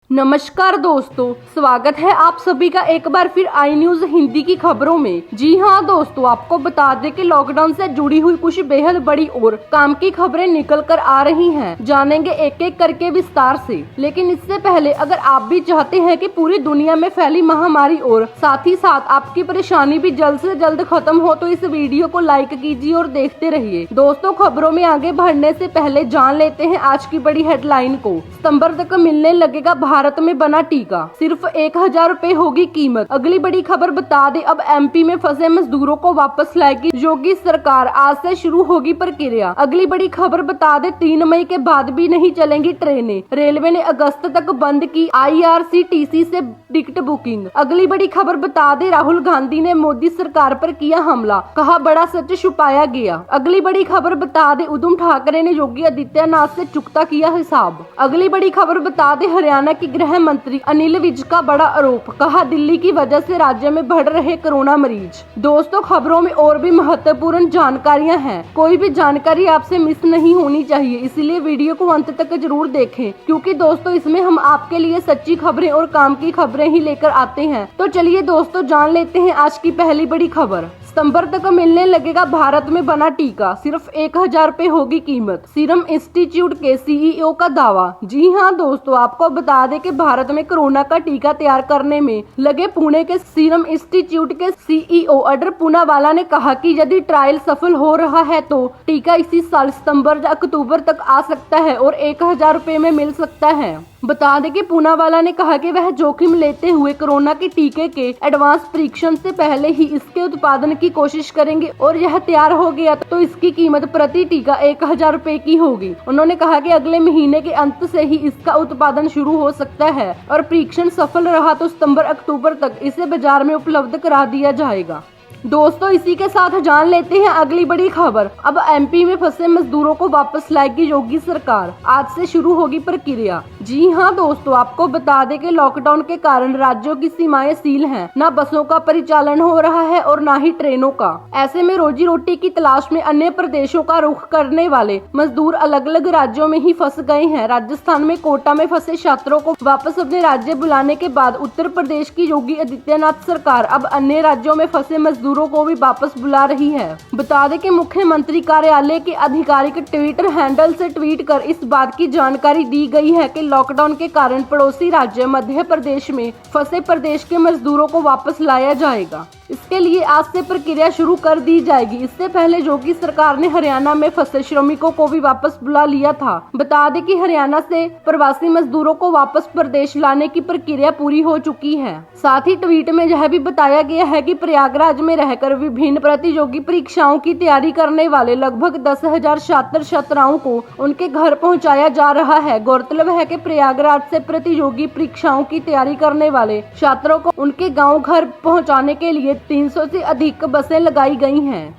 नमस्कार दोस्तों, स्वागत है आप सभी का एक बार फिर आई न्यूज हिंदी की खबरों में। जी हां दोस्तों, आपको बता दें कि लॉकडाउन से जुड़ी हुई कुछ बेहद बड़ी और काम की खबरें निकल कर आ रही हैं। जानेंगे एक एक करके विस्तार से। लेकिन इससे पहले अगर आप भी चाहते हैं कि पूरी दुनिया में फैली महामारी और साथ ही साथ आपकी परेशानी भी जल्द से जल्द खत्म हो, तो इस वीडियो को लाइक कीजिए और देखते रहिए। दोस्तों, खबरों में आगे बढ़ने से पहले जान लेते हैं आज की बड़ी हेडलाइन को। सितंबर तक मिलने लगेगा भारत में बना टीका, सिर्फ 1000 रुपए होगी कीमत। अगली बड़ी खबर बता दें, अब एमपी में फंसे मजदूरों को वापस लाएगी योगी सरकार, आज से शुरू होगी प्रक्रिया। अगली बड़ी खबर बता दें, 3 मई के बाद भी नहीं चलेंगी ट्रेनें, रेलवे ने अगस्त तक बंद की IRCTC से टिकट बुकिंग। अगली बड़ी खबर बता दें, राहुल गांधी ने मोदी सरकार पर किया हमला, कहा बड़ा सच छुपाया गया। अगली बड़ी खबर बता दें, उद्धव ठाकरे ने योगी आदित्यनाथ से चुकता किया हिसाब। अगली बड़ी खबर बता दें, हरियाणा की गृह मंत्री अनिल विज का बड़ा आरोप, कहा दिल्ली की वजह से राज्य में बढ़ रहे कोरोना मरीज। दोस्तों, खबरों में और भी महत्वपूर्ण जानकारियां हैं, कोई भी जानकारी आपसे मिस नहीं होनी चाहिए, इसलिए वीडियो को अंत तक जरूर देखें, क्योंकि दोस्तों इसमें हम आपके लिए सच्ची खबरें और काम की खबरें ही लेकर आते हैं। तो चलिए दोस्तों, जान लेते हैं आज की पहली बड़ी खबर। सितंबर तक मिलने लगेगा भारत में बना टीका, सिर्फ 1000 रुपए होगी कीमत, सीरम इंस्टीट्यूट के CEO का दावा। जी हां दोस्तों, आपको बता दें कि भारत में कोरोना का टीका तैयार करने में लगे पुणे के सीरम इंस्टीट्यूट के CEO अडर पूनावाला ने कहा कि यदि ट्रायल सफल हो रहा है तो टीका इसी साल सितंबर या अक्टूबर तक आ सकता है और 1000 रुपए में मिल सकता है। बता दें कि पूनावाला ने कहा कि वह जोखिम लेते हुए कोरोना के टीके के एडवांस परीक्षण से पहले ही इसके उत्पादन की कोशिश करेंगे और यह तैयार हो गया तो इसकी कीमत प्रति टीका 1000 रुपए की होगी। उन्होंने कहा कि अगले महीने के अंत से ही इसका उत्पादन शुरू हो सकता है और परीक्षण सफल रहा तो सितंबर अक्टूबर तक इसे बाजार में उपलब्ध करा दिया जाएगा। दोस्तों, इसी के साथ जान लेते हैं अगली बड़ी खबर। अब MP में फंसे मजदूरों को वापस लाएगी योगी सरकार, आज से शुरू होगी प्रक्रिया। जी हां दोस्तों, आपको बता दें कि लॉकडाउन के कारण राज्यों की सीमाएं सील हैं, न बसों का परिचालन हो रहा है और न ही ट्रेनों का। ऐसे में रोजी रोटी की तलाश में अन्य प्रदेशों का रुख करने वाले मजदूर अलग अलग राज्यों में ही फंस गए हैं। राजस्थान में कोटा में फंसे छात्रों को वापस अपने राज्य बुलाने के बाद उत्तर प्रदेश की योगी आदित्यनाथ सरकार अब अन्य राज्यों में फंसे मजदूरों को भी वापस बुला रही है। बता दें कि मुख्यमंत्री कार्यालय के आधिकारिक ट्विटर हैंडल से ट्वीट कर इस बात की जानकारी दी गई है कि लॉकडाउन के कारण पड़ोसी राज्य मध्य प्रदेश में फंसे प्रदेश के मजदूरों को वापस लाया जाएगा। इसके लिए आज से प्रक्रिया शुरू कर दी जाएगी। इससे पहले योगी सरकार ने हरियाणा में फंसे श्रमिकों को भी वापस बुला लिया था। बता दें कि हरियाणा से प्रवासी मजदूरों को वापस प्रदेश लाने की प्रक्रिया पूरी हो चुकी है। साथ ही ट्वीट में यह भी बताया गया है कि प्रयागराज में रहकर विभिन्न प्रतियोगी परीक्षाओं की तैयारी करने वाले लगभग 10,000 छात्र छात्राओं को उनके घर पहुँचाया जा रहा है। गौरतलब है कि प्रयागराज से प्रतियोगी परीक्षाओं की तैयारी करने वाले छात्रों को उनके गाँव घर पहुँचाने के लिए 300 से अधिक बसें लगाई गई हैं।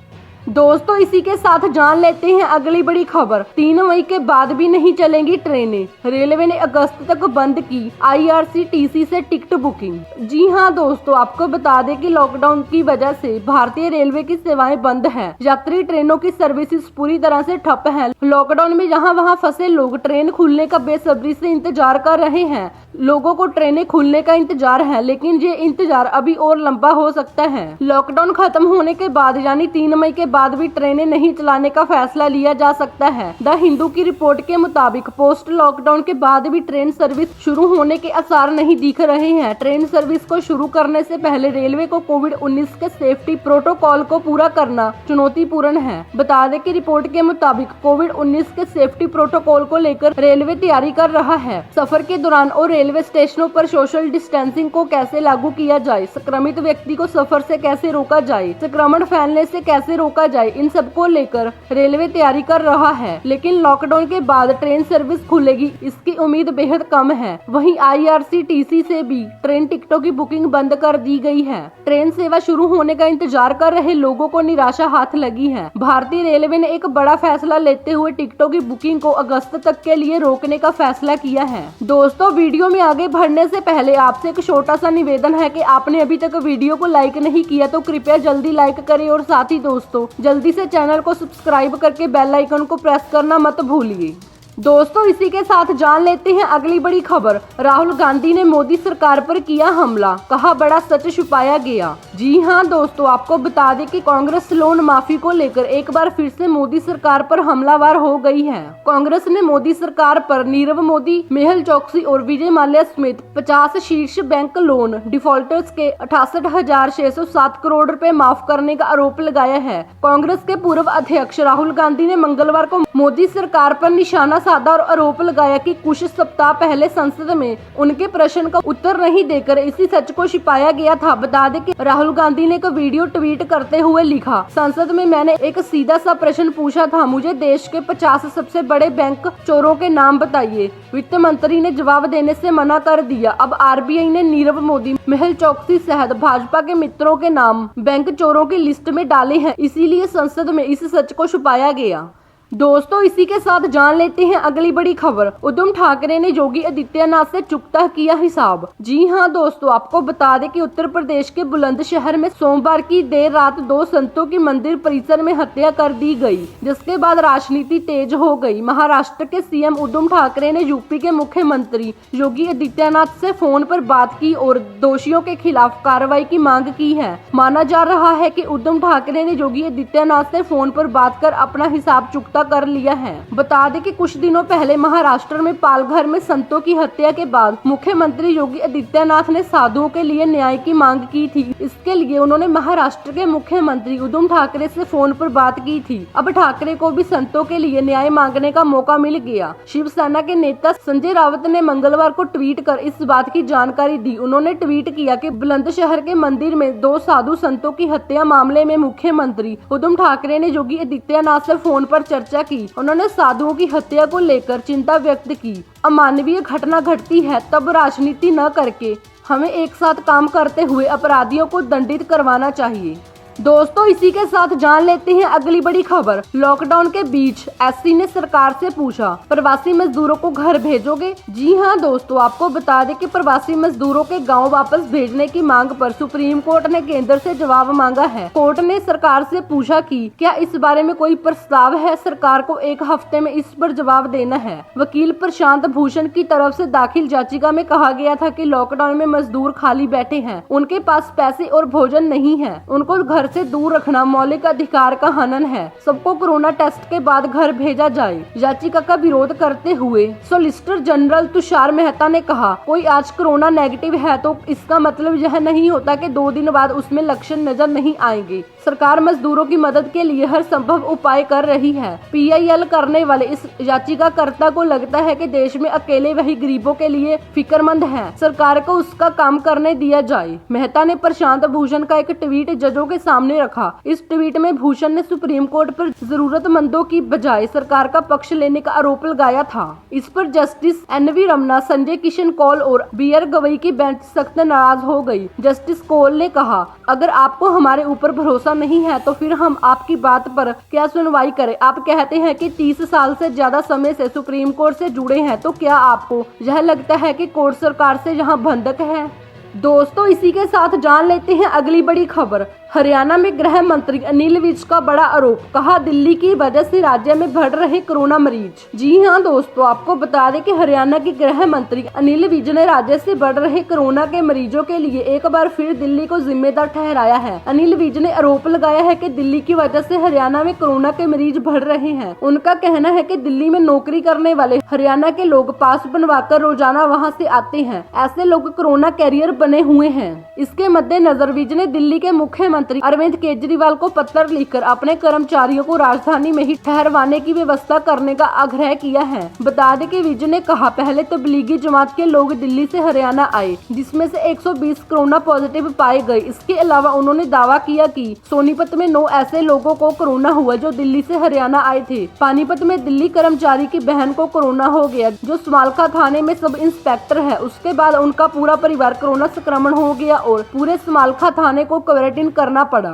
दोस्तों, इसी के साथ जान लेते हैं अगली बड़ी खबर। 3 मई के बाद भी नहीं चलेंगी ट्रेनें, रेलवे ने अगस्त तक बंद की IRCTC से टिकट बुकिंग। जी हां दोस्तों, आपको बता दें कि लॉकडाउन की वजह से भारतीय रेलवे की सेवाएं बंद हैं। यात्री ट्रेनों की सर्विसेज पूरी तरह से ठप है। लॉकडाउन में जहां वहां फंसे लोग ट्रेन खुलने का बेसब्री से इंतजार कर रहे हैं। लोगों को ट्रेनें खुलने का इंतजार है, लेकिन ये इंतजार अभी और लंबा हो सकता है। लॉकडाउन खत्म होने के बाद यानी 3 मई के बाद भी ट्रेनें नहीं चलाने का फैसला लिया जा सकता है। द हिंदू की रिपोर्ट के मुताबिक पोस्ट लॉकडाउन के बाद भी ट्रेन सर्विस शुरू होने के आसार नहीं दिख रहे हैं। ट्रेन सर्विस को शुरू करने से पहले रेलवे को कोविड-19 के सेफ्टी प्रोटोकॉल को पूरा करना चुनौतीपूर्ण है। बता दें कि रिपोर्ट के मुताबिक कोविड-19 के सेफ्टी प्रोटोकॉल को लेकर रेलवे तैयारी कर रहा है। सफर के दौरान और रेलवे स्टेशनों पर सोशल डिस्टेंसिंग को कैसे लागू किया जाए, संक्रमित व्यक्ति को सफर से कैसे रोका जाए, संक्रमण फैलने से कैसे रोका जाए, इन सब को लेकर रेलवे तैयारी कर रहा है। लेकिन लॉकडाउन के बाद ट्रेन सर्विस खुलेगी, इसकी उम्मीद बेहद कम है। वहीं IRCTC से भी ट्रेन टिकटों की बुकिंग बंद कर दी गई है। ट्रेन सेवा शुरू होने का इंतजार कर रहे लोगों को निराशा हाथ लगी है। भारतीय रेलवे ने एक बड़ा फैसला लेते हुए टिकटों की बुकिंग को अगस्त तक के लिए रोकने का फैसला किया है। दोस्तों, वीडियो में आगे बढ़ने से पहले आपसे एक छोटा सा निवेदन है कि आपने अभी तक वीडियो को लाइक नहीं किया तो कृपया जल्दी लाइक करें और साथ ही दोस्तों जल्दी से चैनल को सब्सक्राइब करके बेल आइकन को प्रेस करना मत भूलिए। दोस्तों इसी के साथ जान लेते हैं अगली बड़ी खबर। राहुल गांधी ने मोदी सरकार पर किया हमला, कहा बड़ा सच छुपाया गया। जी हां दोस्तों, आपको बता दें कि कांग्रेस लोन माफी को लेकर एक बार फिर से मोदी सरकार पर हमलावर हो गई है। कांग्रेस ने मोदी सरकार पर नीरव मोदी, मेहुल चोकसी और विजय माल्या समेत 50 शीर्ष बैंक लोन डिफॉल्टर्स के 68,607 करोड़ रुपए माफ करने का आरोप लगाया है। कांग्रेस के पूर्व अध्यक्ष राहुल गांधी ने मंगलवार को मोदी सरकार पर निशाना साधा और आरोप लगाया कि कुछ सप्ताह पहले संसद में उनके प्रश्न का उत्तर नहीं देकर इसी सच को छिपाया गया था। बता दें कि राहुल गांधी ने एक वीडियो ट्वीट करते हुए लिखा, संसद में मैंने एक सीधा सा प्रश्न पूछा था, मुझे देश के 50 सबसे बड़े बैंक चोरों के नाम बताइए। वित्त मंत्री ने जवाब देने से मना कर दिया। अब आरबीआई ने नीरव मोदी, मेहुल चोकसी सहित भाजपा के मित्रों के नाम बैंक चोरों की लिस्ट में डाले हैं, इसीलिए संसद में इस सच को छुपाया गया। दोस्तों इसी के साथ जान लेते हैं अगली बड़ी खबर। उद्धव ठाकरे ने योगी आदित्यनाथ से चुकता किया हिसाब। जी हां दोस्तों, आपको बता दें कि उत्तर प्रदेश के बुलंदशहर में सोमवार की देर रात 2 संतों की मंदिर परिसर में हत्या कर दी गई, जिसके बाद राजनीति तेज हो गई। महाराष्ट्र के सीएम उद्धव ठाकरे ने यूपी के मुख्यमंत्री योगी आदित्यनाथ से फोन पर बात की और दोषियों के खिलाफ कार्रवाई की मांग की है। माना जा रहा है कि उद्धव ठाकरे ने योगी आदित्यनाथ से फोन पर बात कर अपना हिसाब चुकता कर लिया है। बता दें कि कुछ दिनों पहले महाराष्ट्र में पालघर में संतों की हत्या के बाद मुख्यमंत्री योगी आदित्यनाथ ने साधुओं के लिए न्याय की मांग की थी। इसके लिए उन्होंने महाराष्ट्र के मुख्यमंत्री उद्धव ठाकरे से फोन पर बात की थी। अब ठाकरे को भी संतों के लिए न्याय मांगने का मौका मिल गया। शिवसेना के नेता संजय राउत ने मंगलवार को ट्वीट कर इस बात की जानकारी दी। उन्होंने ट्वीट किया कि बुलंदशहर के मंदिर में 2 साधु संतों की हत्या मामले में मुख्यमंत्री उद्धव ठाकरे ने योगी आदित्यनाथ से फोन पर चर्चा की। उन्होंने साधुओं की हत्या को लेकर चिंता व्यक्त की। अमानवीय घटना घटती है तब राजनीति न करके हमें एक साथ काम करते हुए अपराधियों को दंडित करवाना चाहिए। दोस्तों इसी के साथ जान लेते हैं अगली बड़ी खबर। लॉकडाउन के बीच एससी ने सरकार से पूछा, प्रवासी मजदूरों को घर भेजोगे? जी हां दोस्तों, आपको बता दें कि प्रवासी मजदूरों के गांव वापस भेजने की मांग पर सुप्रीम कोर्ट ने केंद्र से जवाब मांगा है। कोर्ट ने सरकार से पूछा कि क्या इस बारे में कोई प्रस्ताव है। सरकार को 1 हफ्ते में इस पर जवाब देना है। वकील प्रशांत भूषण की तरफ से दाखिल याचिका में कहा गया था कि लॉकडाउन में मजदूर खाली बैठे हैं, उनके पास पैसे और भोजन नहीं है, उनको घर से दूर रखना मौलिक अधिकार का हनन है। सबको कोरोना टेस्ट के बाद घर भेजा जाए। याचिका का विरोध करते हुए सॉलिसिटर जनरल तुषार मेहता ने कहा, कोई आज कोरोना नेगेटिव है तो इसका मतलब यह नहीं होता कि 2 दिन बाद उसमें लक्षण नजर नहीं आएंगे। सरकार मजदूरों की मदद के लिए हर संभव उपाय कर रही है। पीआईएल करने वाले इस याचिकाकर्ता को लगता है कि देश में अकेले वही गरीबों के लिए फिक्रमंद हैं। सरकार को उसका काम करने दिया जाए। मेहता ने प्रशांत भूषण का एक ट्वीट जजों के सामने रखा। इस ट्वीट में भूषण ने सुप्रीम कोर्ट पर जरूरतमंदों की बजाय सरकार का पक्ष लेने का आरोप लगाया था। इस पर जस्टिस एनवी रमना, संजय किशन कौल और बीआर गवई की बेंच सख्त नाराज हो गई। जस्टिस कौल ने कहा, अगर आपको हमारे ऊपर भरोसा नहीं है तो फिर हम आपकी बात पर क्या सुनवाई करें। आप कहते हैं कि 30 साल से ज्यादा समय से सुप्रीम कोर्ट से जुड़े हैं, तो क्या आपको यह लगता है कि कोर्ट सरकार से यहाँ बंधक है? दोस्तों इसी के साथ जान लेते हैं अगली बड़ी खबर। हरियाणा में गृह मंत्री अनिल विज का बड़ा आरोप, कहा दिल्ली की वजह से राज्य में बढ़ रहे कोरोना मरीज। जी हां दोस्तों, आपको बता दें कि हरियाणा के गृह मंत्री अनिल विज ने राज्य से बढ़ रहे कोरोना के मरीजों के लिए एक बार फिर दिल्ली को जिम्मेदार ठहराया है। अनिल विज ने आरोप लगाया है कि दिल्ली की वजह से हरियाणा में कोरोना के मरीज बढ़ रहे हैं। उनका कहना है कि दिल्ली में नौकरी करने वाले हरियाणा के लोग पास बनवाकर रोजाना वहाँ से आते हैं। ऐसे लोग कोरोना कैरियर बने हुए हैं। इसके मद्देनजर विज ने दिल्ली के मुख्यमंत्री अरविंद केजरीवाल को पत्र लिखकर अपने कर्मचारियों को राजधानी में ही ठहरवाने की व्यवस्था करने का आग्रह किया है। बता दें कि विज ने कहा, पहले तबलीगी जमात के लोग दिल्ली से हरियाणा आए, जिसमें से 120 कोरोना पॉजिटिव पाए गए। इसके अलावा उन्होंने दावा किया कि सोनीपत में 9 ऐसे लोगों को कोरोना हुआ जो दिल्ली से हरियाणा आए थे। पानीपत में दिल्ली कर्मचारी की बहन को कोरोना हो गया, जो समालखा थाने में सब इंस्पेक्टर है। उसके बाद उनका पूरा परिवार कोरोना संक्रमण हो गया और पूरे समालखा थाने को क्वारंटीन करना पड़ा।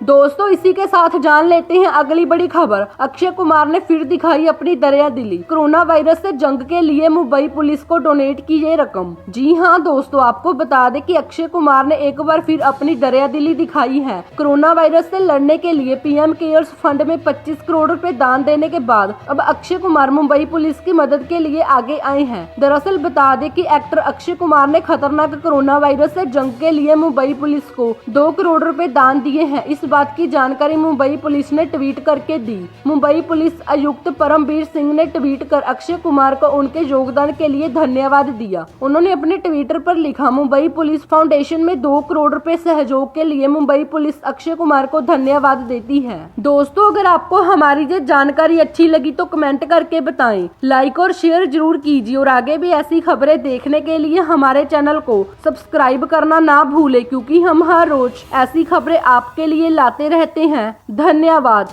दोस्तों इसी के साथ जान लेते हैं अगली बड़ी खबर। अक्षय कुमार ने फिर दिखाई अपनी दरिया दिली, कोरोना वायरस से जंग के लिए मुंबई पुलिस को डोनेट की ये रकम। जी हाँ दोस्तों, आपको बता दें कि अक्षय कुमार ने एक बार फिर अपनी दरिया दिली दिखाई है। कोरोना वायरस से लड़ने के लिए पीएम केयर्स फंड में 25 करोड़ रुपए दान देने के बाद अब अक्षय कुमार मुंबई पुलिस की मदद के लिए आगे आए हैं। दरअसल बता दें कि एक्टर अक्षय कुमार ने खतरनाक कोरोना वायरस से जंग के लिए मुंबई पुलिस को 2 करोड़ रुपए दान दिए हैं। इस बात की जानकारी मुंबई पुलिस ने ट्वीट करके दी। मुंबई पुलिस आयुक्त परमवीर सिंह ने ट्वीट कर अक्षय कुमार को उनके योगदान के लिए धन्यवाद दिया। उन्होंने अपने ट्विटर पर लिखा, मुंबई पुलिस फाउंडेशन में 2 करोड़ रुपए सहयोग के लिए मुंबई पुलिस अक्षय कुमार को धन्यवाद देती है। दोस्तों अगर आपको हमारी ये जानकारी अच्छी लगी तो कमेंट करके बताएं, लाइक और शेयर जरूर कीजिए और आगे भी ऐसी खबरें देखने के लिए हमारे चैनल को सब्सक्राइब करना ना भूलें, क्योंकि हम हर रोज ऐसी खबरें आपके लिए लाते रहते हैं। धन्यवाद।